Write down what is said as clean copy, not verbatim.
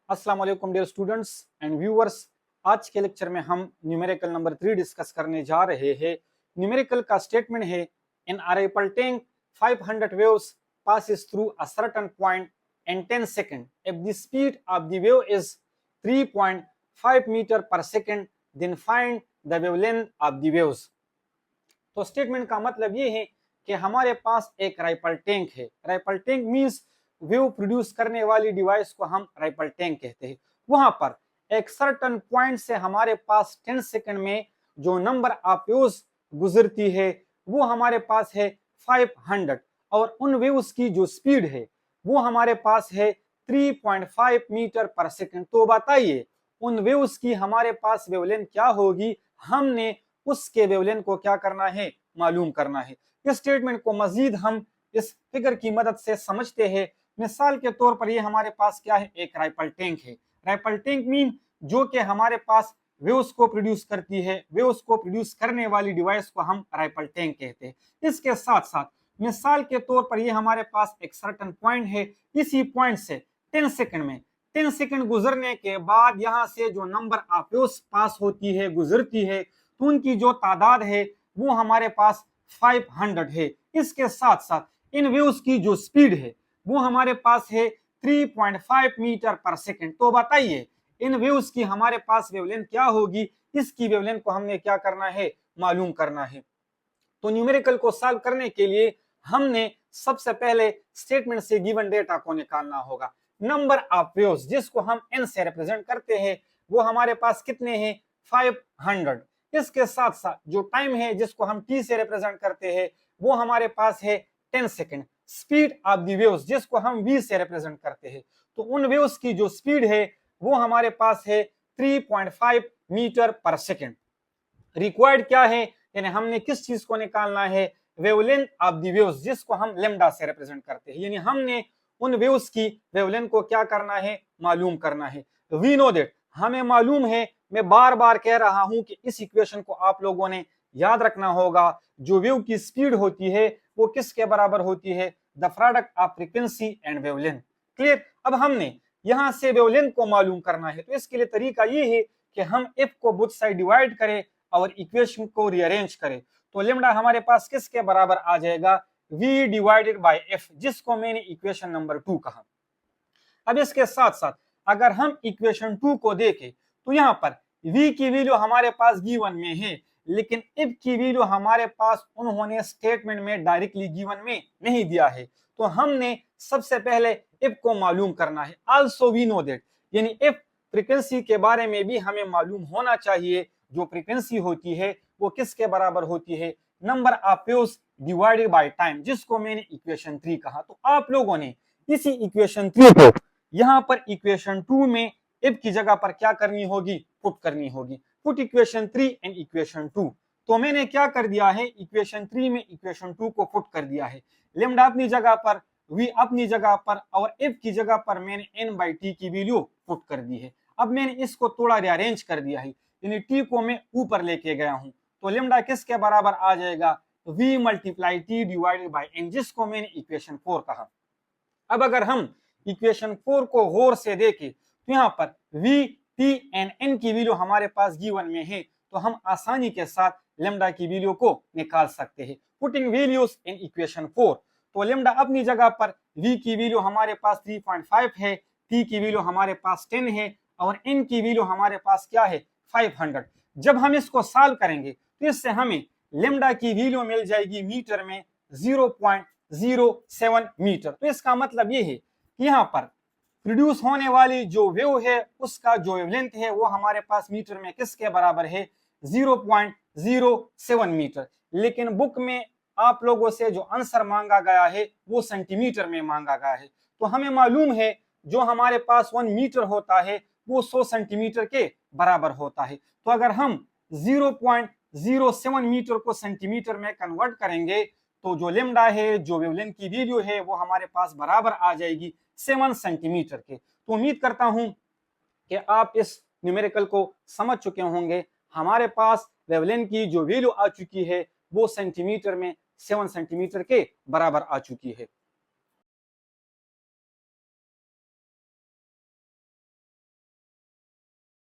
अस्सलाम वालेकुम dear students and viewers. आज के लेक्चर में हम न्यूमेरिकल नंबर 3 डिस्कस करने जा रहे हैं। न्यूमेरिकल का स्टेटमेंट है in a rifle tank 500 waves passes through a certain point in 10 seconds. If the speed of the wave is 3.5 meter per second, then find the wavelength of the waves. तो statement का मतलब ये है कि हमारे पास एक rifle tank है। Rifle tank means wave produce करने वाली डिवाइस को हम राइफल टैंक कहते हैं। वहां पर एक सर्टन पॉइंट से हमारे पास 10 सेकंड में जो नंबर ऑफ वेव्स गुजरती है वो हमारे पास है 500 और उन वेव्स की जो स्पीड है वो हमारे पास है 3.5 मीटर पर सेकंड। तो बताइए उन वेव्स की हमारे पास वेवलेंथ क्या होगी, हमने उसके वेवलेंथ को क्या करना है, मालूम करना है। इस स्टेटमेंट को मजीद हम इस फिगर की मदद से समझते हैं। मिसाल के तौर पर ये हमारे पास क्या है, एक राइफल टैंक है। राइफल टैंक मीन जो कि हमारे पास वेव्स को प्रोड्यूस करती है, वेव्स को प्रोड्यूस करने वाली डिवाइस को हम राइफल टैंक कहते हैं। इसके साथ साथ मिसाल के तौर पर ये हमारे पास एक सर्टन पॉइंट है, इसी पॉइंट से 10 सेकंड में 10 सेकंड गुजरने के बाद यहाँ से जो नंबर ऑफ वेव्स पास होती है, गुजरती है, तो उनकी जो तादाद है वो हमारे पास 500 है। इसके साथ साथ इन वेव्स की जो स्पीड है वो हमारे पास है 3.5 मीटर पर सेकंड। तो बताइए इन वेव्स की हमारे पास वेवलेंथ क्या होगी, इसकी वेवलेंथ को हमने क्या करना है, मालूम करना है। तो न्यूमेरिकल को सॉल्व करने के लिए हमने सबसे पहले स्टेटमेंट से गिवन डेटा को निकालना होगा। नंबर ऑफ वेव्स जिसको हम n से रिप्रेजेंट करते हैं वो हमारे पास कितने हैं, 500। इसके साथ साथ जो टाइम है जिसको हम t से रिप्रेजेंट करते हैं वो हमारे पास है 10 second. Speed of the waves जिसको हम v से रिप्रेजेंट करते हैं, तो उन वेव्स की जो स्पीड है वो हमारे पास है 3.5 मीटर पर सेकंड। रिक्वायर्ड क्या है, यानी हमने किस चीज को निकालना है, वेवलेंथ ऑफ द वेव्स जिसको हम लेम्डा से रिप्रेजेंट करते हैं। यानी हमने उन वेव्स की वेवलेंथ को क्या करना है, मालूम करना है। वी नो दैट, हमें मालूम है, मैं बार बार कह रहा हूं कि इस इक्वेशन को आप लोगों ने याद रखना होगा। जो वेव की स्पीड होती है वो किसके बराबर होती है, the product of frequency and wavelength. Clear. अब हमने यहां से वेवलेंथ को मालूम करना है, तो इसके लिए तरीका ये है कि हम एफ को बोथ साइड डिवाइड करें और इक्वेशन को रीअरेंज करें। तो लेम्डा हमारे पास किसके बराबर आ जाएगा, v डिवाइडेड बाय f, जिसको मैंने इक्वेशन नंबर 2 कहा। अब इसके साथ साथ अगर हम इक्वेशन 2 को देखें तो यहाँ पर v की वैल्यू हमारे पास गिवन में है, लेकिन f की वैल्यू हमारे पास उन्होंने स्टेटमेंट में डायरेक्टली गिवन में नहीं दिया है। तो हमने सबसे पहले f को मालूम करना है। आल्सो वी नो दैट, यानी f फ्रीक्वेंसी के बारे में भी हमें मालूम होना चाहिए। जो फ्रीक्वेंसी होती है वो किसके बराबर होती है, number of waves divided by time, जिसको मैंने इक्वेशन 3 कहा। तो आप लोगों ने इसी इक्वेशन 3 को यहां पर इक्वेशन 2 में f की जगह पर क्या करनी होगी, पुट करनी होगी। Put equation 3 and equation 2। तो मैंने क्या कर दिया है, इक्वेशन 3 में इक्वेशन 2 को पुट कर दिया है। लेम्डा अपनी जगह पर, v अपनी जगह पर और f की जगह पर मैंने n/t की वैल्यू पुट कर दी है। अब मैंने इसको थोड़ा रिअरेंज कर दिया है, यानी t को मैं ऊपर लेके गया हूं। तो लेम्डा किसके बराबर आ जाएगा, v multiply t divided by n, जिसको मैंने इक्वेशन 4 कहा। अब अगर हम इक्वेशन 4 को गौर से देखें तो यहाँ पर v t एंड n की वैल्यू हमारे पास गिवन में है, तो हम आसानी के साथ लेम्डा की वैल्यू को निकाल सकते हैं। पुटिंग वैल्यूज इन इक्वेशन 4, तो लेम्डा अपनी जगह पर v की वैल्यू हमारे पास 3.5 है, t की वैल्यू हमारे पास 10 है और n की वैल्यू हमारे पास क्या है, 500। जब हम इसको सॉल्व करेंगे तो इससे हमें लेम्डा की वैल्यू मिल जाएगी मीटर में 0.07 मीटर। तो इसका मतलब ये है कि यहाँ पर प्रोड्यूस होने वाली जो वेव है उसका जो वेवलेंथ है वो हमारे पास मीटर में किसके बराबर है, 0.07 मीटर। लेकिन बुक में आप लोगों से जो आंसर मांगा गया है वो सेंटीमीटर में मांगा गया है। तो हमें मालूम है जो हमारे पास 1 मीटर होता है वो 100 सेंटीमीटर के बराबर होता है। तो अगर हम 0.07 मीटर को सेंटीमीटर में कन्वर्ट करेंगे तो जो लेम्डा है, जो वेवलेंथ की वैल्यू है वो हमारे पास बराबर आ जाएगी 7 सेंटीमीटर के। तो उम्मीद करता हूं कि आप इस न्यूमेरिकल को समझ चुके होंगे। हमारे पास वेवलेंथ की जो वैल्यू आ चुकी है वो सेंटीमीटर में 7 सेंटीमीटर के बराबर आ चुकी है।